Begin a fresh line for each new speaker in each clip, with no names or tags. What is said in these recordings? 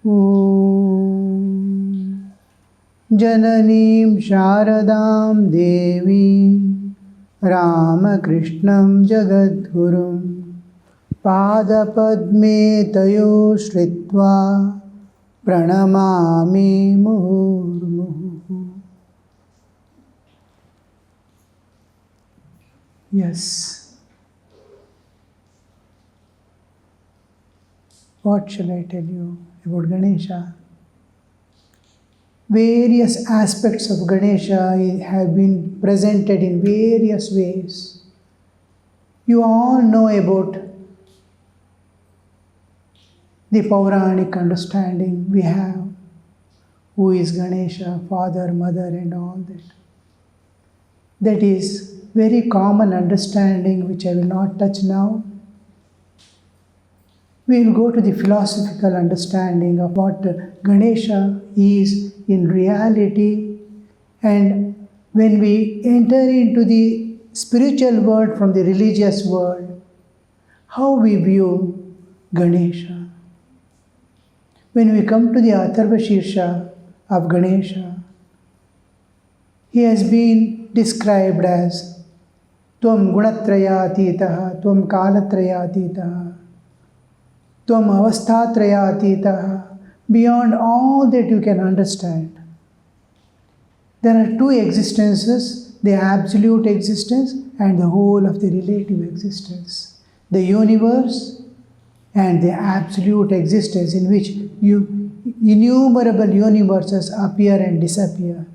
Om Jananim Sharadam Devi Ramakrishnam Jagadgurum Padapadme Tayo Shritva Pranamami Muhurmuhu. Yes. What shall I tell you about Ganesha? Various aspects of Ganesha have been presented in various ways. You all know about the Puranic understanding we have. Who is Ganesha, father, mother, and all that. That is very common understanding which I will not touch now. We will go to the philosophical understanding of what Ganesha is in reality, and when we enter into the spiritual world from the religious world, how we view Ganesha. When we come to the Atharva Shirsha of Ganesha, he has been described as Tvam Gunatrayatitaha, Tvam Kalatrayatitaha, Tvam Avasthatrayatitaha, beyond all that you can understand. There are two existences, the absolute existence and the whole of the relative existence. The universe and the absolute existence in which innumerable universes appear and disappear,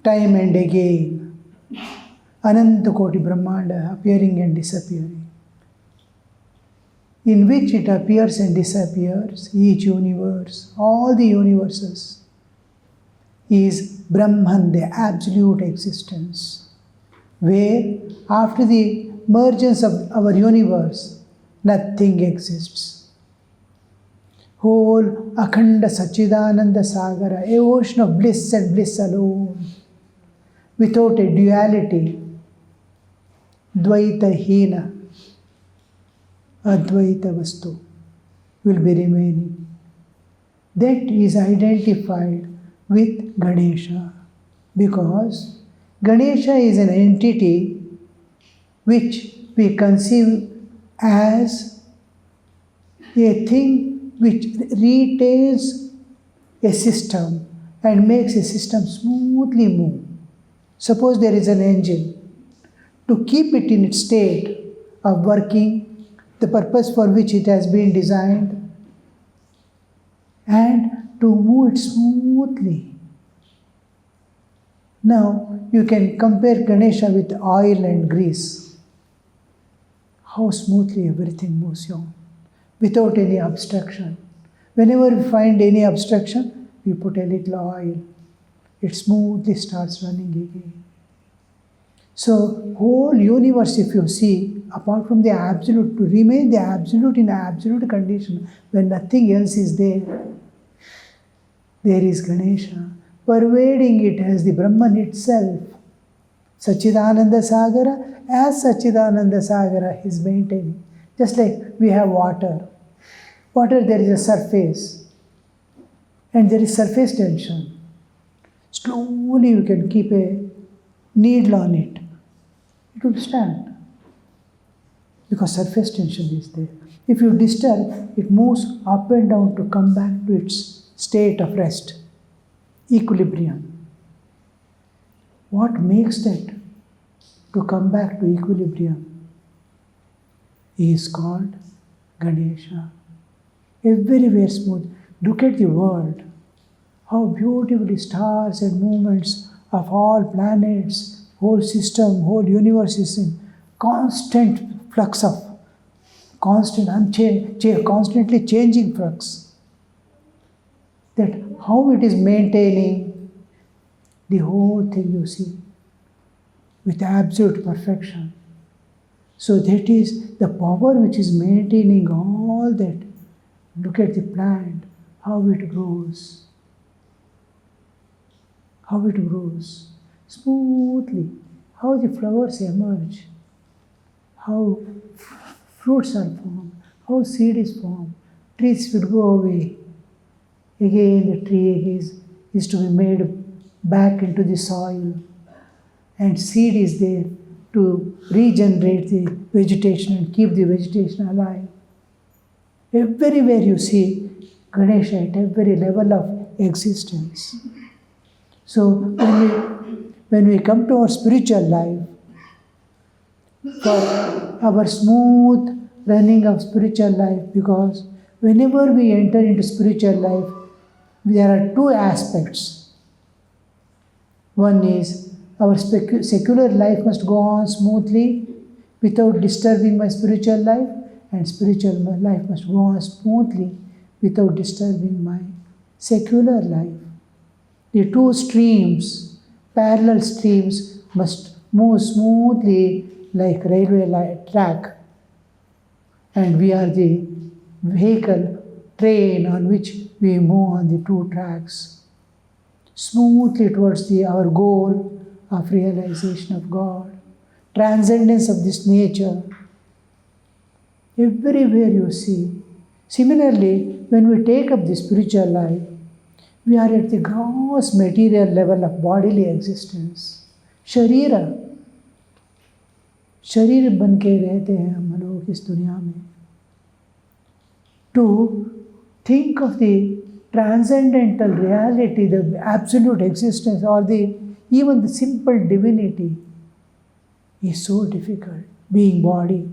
time and again. Ananta Koti Brahmanda appearing and disappearing. In which it appears and disappears, each universe, all the universes, is Brahman, the absolute existence, where after the emergence of our universe, nothing exists. Whole Akhanda Sachidananda Sagara, a ocean of bliss and bliss alone, without a duality, Dvaita Hina, Advaita Vastu will be remaining. That is identified with Ganesha, because Ganesha is an entity which we conceive as a thing which retains a system and makes a system smoothly move. Suppose there is an engine. To keep it in its state of working, the purpose for which it has been designed, and to move it smoothly. Now, you can compare Ganesha with oil and grease. How smoothly everything moves on, without any obstruction. Whenever we find any obstruction, we put a little oil. It smoothly starts running again. So, whole universe, if you see, apart from the absolute, to remain the absolute in absolute condition, when nothing else is there, there is Ganesha. Pervading it as the Brahman itself. Sachidananda Sagara, as Sachidananda Sagara is maintaining. Just like we have water. Water, there is a surface, and there is surface tension. Slowly you can keep a needle on it. It will stand, because surface tension is there. If you disturb, it moves up and down to come back to its state of rest, equilibrium. What makes that to come back to equilibrium is called Ganesha. Everywhere smooth. Look at the world. How beautifully stars and movements of all planets, whole system, whole universe is in constant flux of, constantly changing flux. That how it is maintaining the whole thing, you see, with absolute perfection. So that is the power which is maintaining all that. Look at the plant, how it grows. How it grows smoothly, how the flowers emerge, how fruits are formed, how seed is formed, trees will go away, Again, the tree is to be made back into the soil, and seed is there to regenerate the vegetation and keep the vegetation alive. Everywhere you see Ganesha at every level of existence. So when we come to our spiritual life, for our smooth running of spiritual life, because whenever we enter into spiritual life, there are two aspects. One is our secular life must go on smoothly without disturbing my spiritual life, and spiritual life must go on smoothly without disturbing my secular life. The two streams, parallel streams, must move smoothly like railway track, and we are the vehicle, train on which we move on the two tracks smoothly towards our goal of realization of God, transcendence of this nature. Everywhere you see. Similarly, when we take up the spiritual life, we are at the gross material level of bodily existence. शरीर बन के रहते हैं हम लोग इस दुनिया में. To think of the transcendental reality, the absolute existence, or even the simple divinity is so difficult, being body.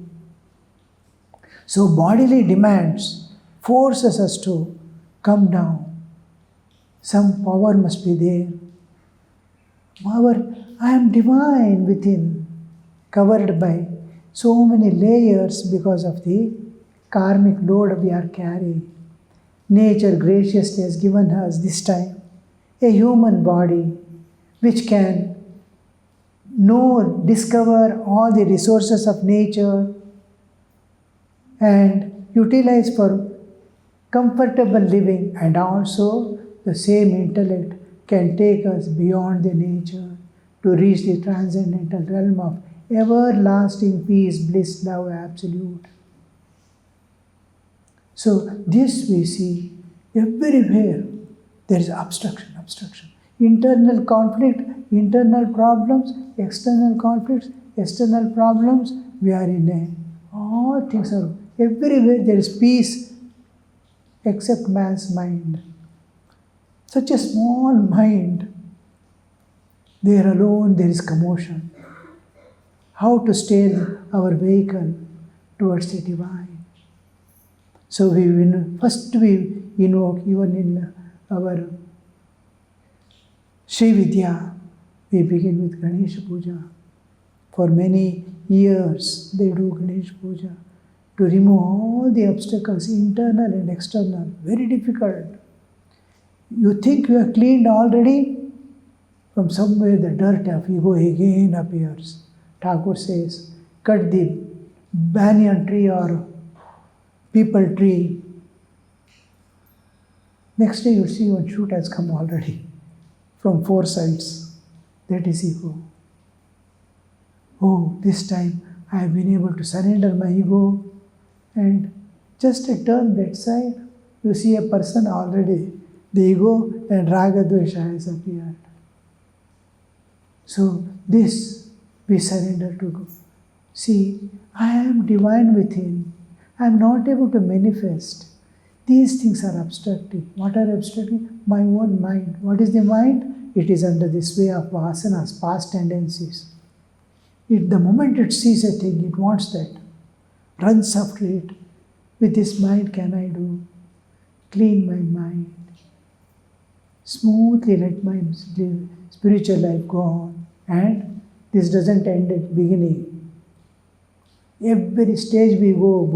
So bodily demands forces us to come down. Some power must be there. Power, I am divine within, covered by so many layers because of the karmic load we are carrying. Nature graciously has given us this time a human body which can discover all the resources of nature and utilize for comfortable living, and also the same intellect can take us beyond the nature to reach the transcendental realm of everlasting peace, bliss, love, absolute. So this we see everywhere. There is obstruction. Internal conflict, internal problems, external conflicts, external problems. We are in all things are everywhere. There is peace except man's mind. Such a small mind. There alone there is commotion. How to steer our vehicle towards the divine. So we invoke, even in our Sri Vidya, we begin with Ganesha Puja. For many years they do Ganesha Puja to remove all the obstacles, internal and external. Very difficult. You think you are cleaned already? From somewhere the dirt of ego again appears. Thakur says, cut the banyan tree or people tree. Next day you see one shoot has come already from four sides. That is ego. Oh, this time I have been able to surrender my ego, and just a turn that side, you see a person already. The ego and raga dvesha has appeared. So this we surrender to God. See, I am divine within. I am not able to manifest. These things are obstructing. What are obstructing? My own mind. What is the mind? It is under the sway of vasanas, past tendencies. The moment it sees a thing, it wants that. Runs after it. With this mind can I do? Clean my mind. Smoothly let my spiritual life go on. And this doesn't end at beginning. Every stage we go,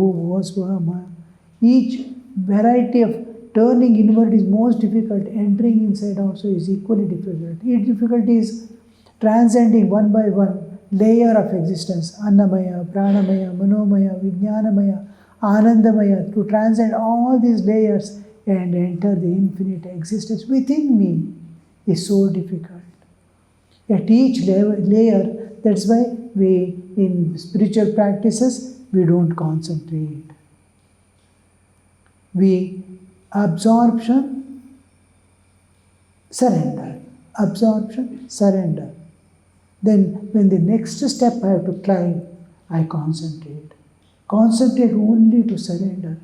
each variety of turning inward is most difficult. Entering inside also is equally difficult. Each difficulty is transcending one by one layer of existence. Annamaya, Pranamaya, Manomaya, Vijnanamaya, Anandamaya. To transcend all these layers and enter the infinite existence within me is so difficult. At each layer, that's why we, in spiritual practices, we don't concentrate. Absorption surrender. Absorption, surrender. Then when the next step I have to climb, I concentrate. Concentrate only to surrender.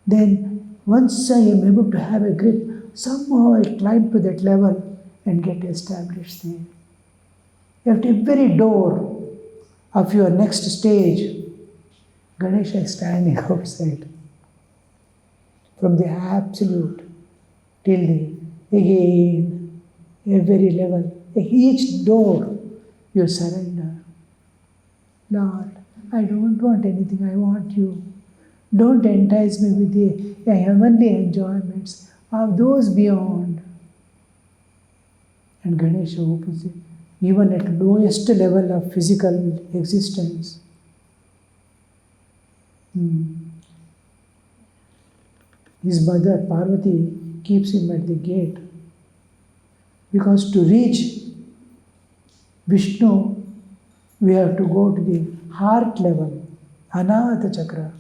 Then once I am able to have a grip, somehow I climb to that level and get established there. At every door of your next stage, Ganesha is standing outside. From the absolute till the again, every level, each door you surrender. Lord, I don't want anything, I want you. Don't entice me with the heavenly enjoyments of those beyond. And Ganesha opens it, even at lowest level of physical existence. His mother, Parvati, keeps him at the gate. Because to reach Vishnu, we have to go to the heart level, Anahata chakra.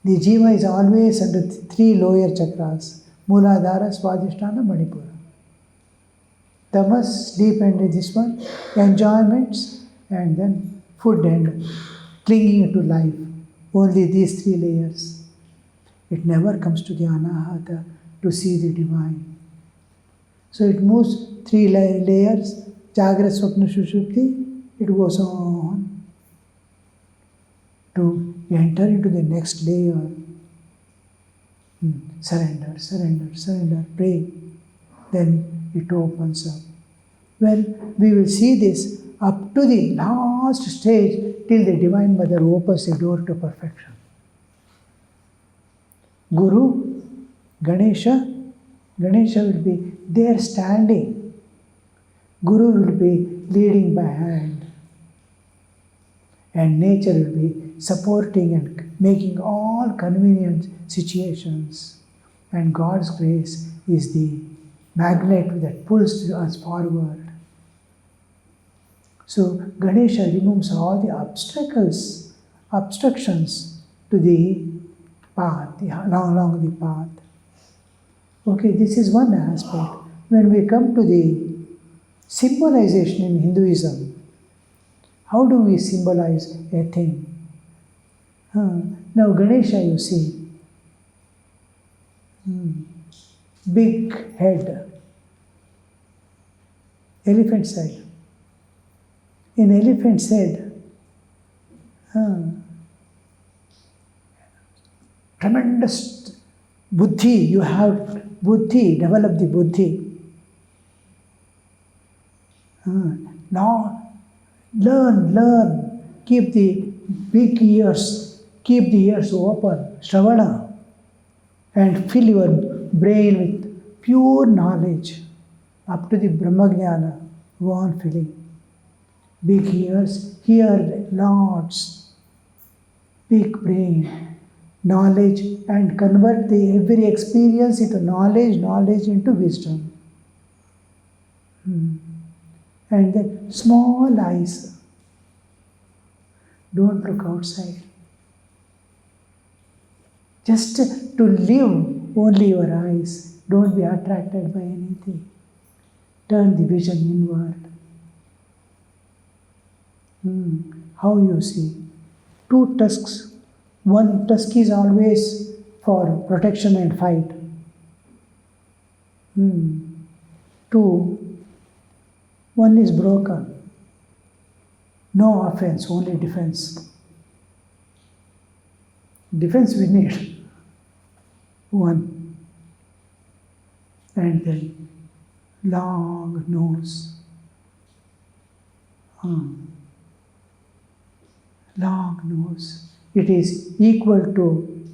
The jiva is always under three lower chakras, Mooladhara, Swadhisthana, Manipura. Tamas, sleep and this one, enjoyments, and then food and clinging to life. Only these three layers. It never comes to the Anahata to see the divine. So it moves three layers, Jagra, Swapna, Sushupti, it goes on to enter into the next layer. Surrender, surrender, surrender, pray. Then it opens up. Well, we will see this up to the last stage till the Divine Mother opens the door to perfection. Guru, Ganesha will be there standing. Guru will be leading by hand. And nature will be supporting and making all convenient situations. And God's grace is the magnet that pulls us forward. So Ganesha removes all the obstructions to the path, along the path. Okay, this is one aspect. When we come to the symbolization in Hinduism, how do we symbolize a thing? Now Ganesha, you see, big head, elephant's head. In elephant's head, tremendous buddhi, you have buddhi, develop the buddhi. Now, learn, keep the big ears, keep the ears open, Shravana, and fill your brain with pure knowledge up to the Brahmagnana, go on filling. Big ears, hear lots, big brain, knowledge, and convert the every experience into knowledge into wisdom. And then small eyes. Don't look outside. Just to live, only your eyes. Don't be attracted by anything. Turn the vision inward. How you see? Two tusks. One tusk is always for protection and fight. Two, one is broken. No offense, only defense. Defense we need. One. And then long nose. Long nose. It is equal to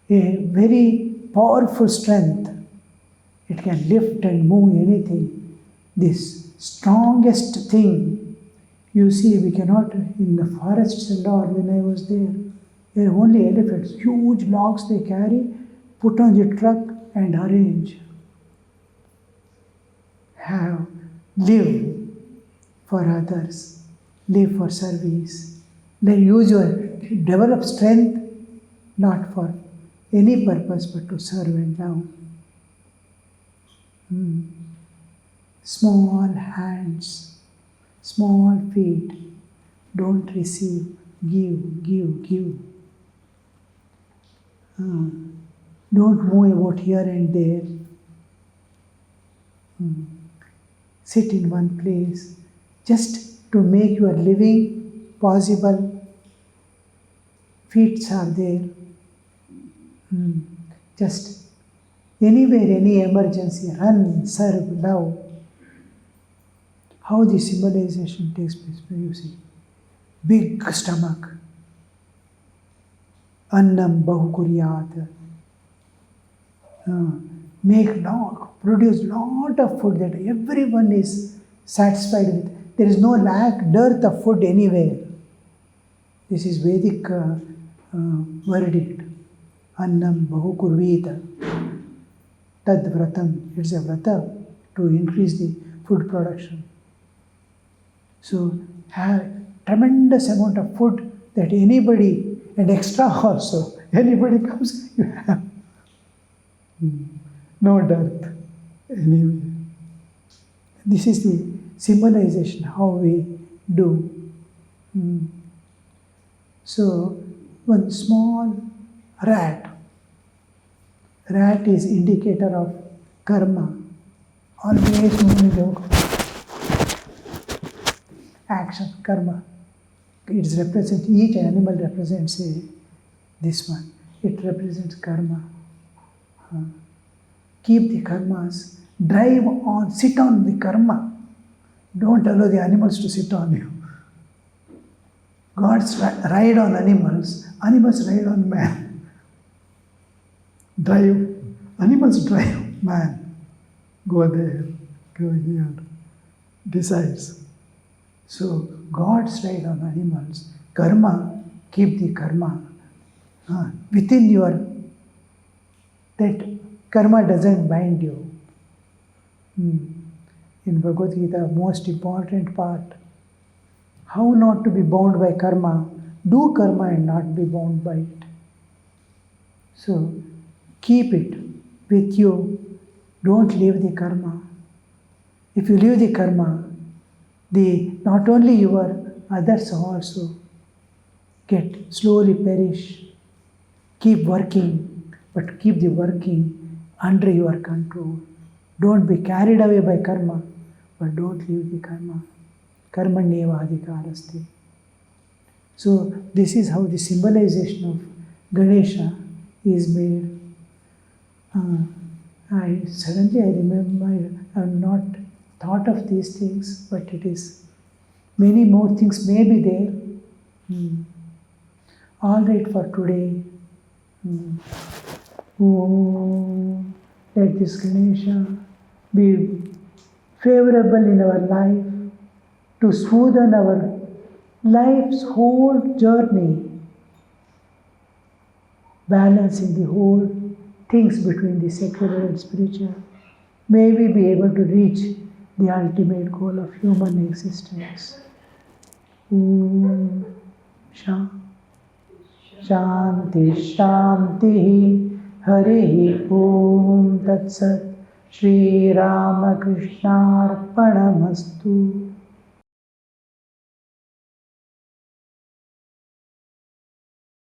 a very powerful strength. It can lift and move anything. This strongest thing, you see, we cannot, in the forests and all, when I was there are only elephants, huge logs they carry, put on the truck and arrange. Live for others, live for service. Develop strength, not for any purpose but to serve and love. Small hands, small feet, don't receive, give, give, give. Don't move about here and there. Sit in one place just to make your living possible. Feet are there. Just anywhere, any emergency, run, serve, love. How the symbolization takes place, you see. Big stomach. Annam bahu kuryat. Produce lot of food that everyone is satisfied with. There is no lack, dearth of food anywhere. This is Vedic verdict. Annam bahu kurvita. Tad vratam. It's a vrata to increase the food production. So have tremendous amount of food that anybody, and extra also, anybody comes, you have. No dearth anyway. This is the symbolization how we do. So one small rat. Rat is indicator of karma. Always moving about action, karma. It represents, each animal represents this one. It represents karma. Keep the karmas, drive on, sit on the karma. Don't allow the animals to sit on you. Gods ride on animals, animals ride on man. Drive, animals drive man. Go there, go here, decides. So gods ride on animals. Karma, keep the karma within your, that karma doesn't bind you. In Bhagavad Gita, most important part, how not to be bound by karma. Do karma and not be bound by it. So keep it with you. Don't leave the karma. If you leave the karma, not only your, others also get slowly perish. Keep working, but keep the working under your control. Don't be carried away by karma, but don't leave the karma. Karmanyeva adhikarasti. So this is how the symbolization of Ganesha is made. Suddenly I remember, I have not thought of these things, but it is, many more things may be there. All right for today. Let this Ganesha be favorable in our life to smoothen our life's whole journey, balancing the whole things between the secular and spiritual. May we be able to reach the ultimate goal of human existence. Shanti Shanti Hare Om Tat Sat Shri Ramakrishna Arpanamastu.